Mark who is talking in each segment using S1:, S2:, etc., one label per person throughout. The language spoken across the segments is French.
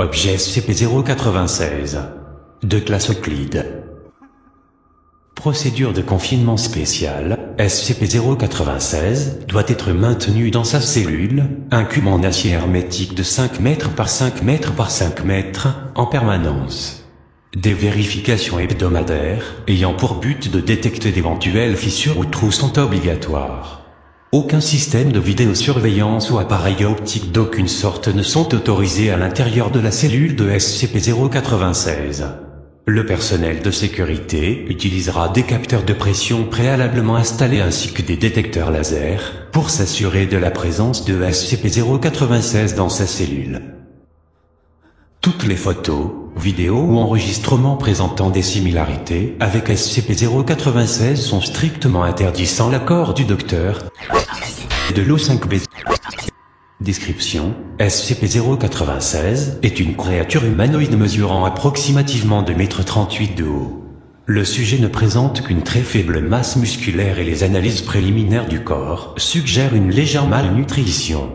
S1: Objet SCP-096. De classe Euclide. Procédure de confinement spéciale. SCP-096 doit être maintenu dans sa cellule, un cube en acier hermétique de 5 mètres par 5 mètres par 5 mètres, en permanence. Des vérifications hebdomadaires, ayant pour but de détecter d'éventuelles fissures ou trous sont obligatoires. Aucun système de vidéosurveillance ou appareil optique d'aucune sorte ne sont autorisés à l'intérieur de la cellule de SCP-096. Le personnel de sécurité utilisera des capteurs de pression préalablement installés ainsi que des détecteurs laser pour s'assurer de la présence de SCP-096 dans sa cellule. Toutes les photos, vidéos ou enregistrements présentant des similarités avec SCP-096 sont strictement interdits sans l'accord du docteur de l'O5B. Description: SCP-096 est une créature humanoïde mesurant approximativement 2,38 m de haut. Le sujet ne présente qu'une très faible masse musculaire et les analyses préliminaires du corps suggèrent une légère malnutrition.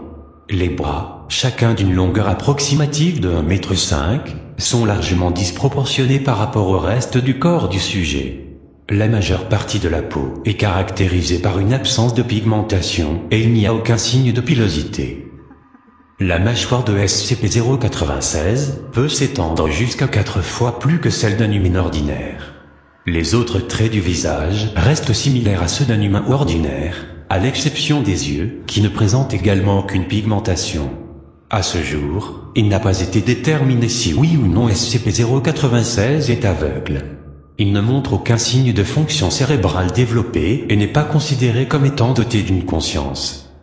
S1: Les bras, chacun d'une longueur approximative de 1,5 m, sont largement disproportionnés par rapport au reste du corps du sujet. La majeure partie de la peau est caractérisée par une absence de pigmentation et il n'y a aucun signe de pilosité. La mâchoire de SCP-096 peut s'étendre jusqu'à 4 fois plus que celle d'un humain ordinaire. Les autres traits du visage restent similaires à ceux d'un humain ordinaire, à l'exception des yeux, qui ne présentent également aucune pigmentation. À ce jour, il n'a pas été déterminé si oui ou non SCP-096 est aveugle. Il ne montre aucun signe de fonction cérébrale développée et n'est pas considéré comme étant doté d'une conscience.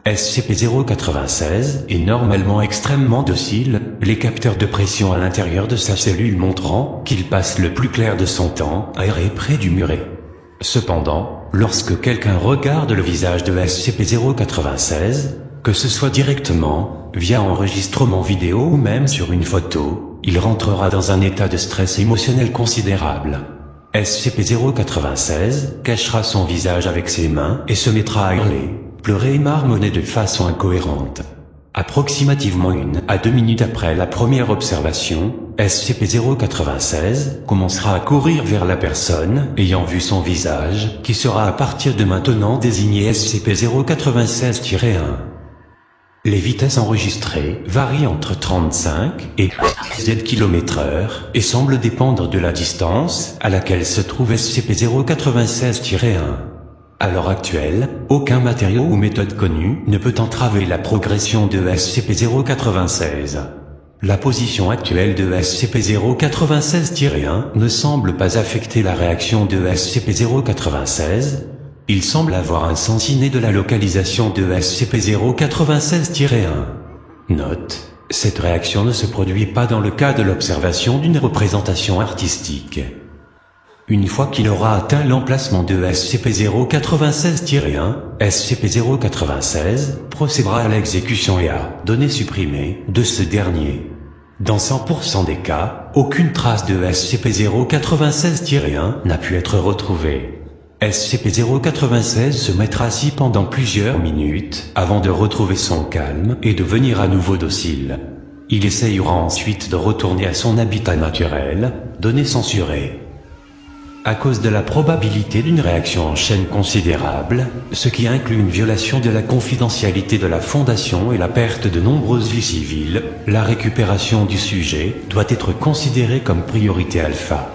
S1: SCP-096 est normalement extrêmement docile, les capteurs de pression à l'intérieur de sa cellule montrant qu'il passe le plus clair de son temps aéré près du muret. Cependant, lorsque quelqu'un regarde le visage de SCP-096, que ce soit directement, via enregistrement vidéo ou même sur une photo, il rentrera dans un état de stress émotionnel considérable. SCP-096 cachera son visage avec ses mains et se mettra à hurler, pleurer et marmonner de façon incohérente. Approximativement 1 à 2 minutes après la première observation, SCP-096 commencera à courir vers la personne ayant vu son visage, qui sera à partir de maintenant désigné SCP-096-1. Les vitesses enregistrées varient entre 35 et Z km/h et semblent dépendre de la distance à laquelle se trouve SCP-096-1. À l'heure actuelle, aucun matériau ou méthode connue ne peut entraver la progression de SCP-096. La position actuelle de SCP-096-1 ne semble pas affecter la réaction de SCP-096. Il semble avoir un sens inné de la localisation de SCP-096-1. Note: cette réaction ne se produit pas dans le cas de l'observation d'une représentation artistique. Une fois qu'il aura atteint l'emplacement de SCP-096-1, SCP-096 procédera à l'exécution et à données supprimées de ce dernier. Dans 100% des cas, aucune trace de SCP-096-1 n'a pu être retrouvée. SCP-096 se mettra assis pendant plusieurs minutes avant de retrouver son calme et devenir à nouveau docile. Il essayera ensuite de retourner à son habitat naturel, données censurées. À cause de la probabilité d'une réaction en chaîne considérable, ce qui inclut une violation de la confidentialité de la Fondation et la perte de nombreuses vies civiles, la récupération du sujet doit être considérée comme priorité alpha.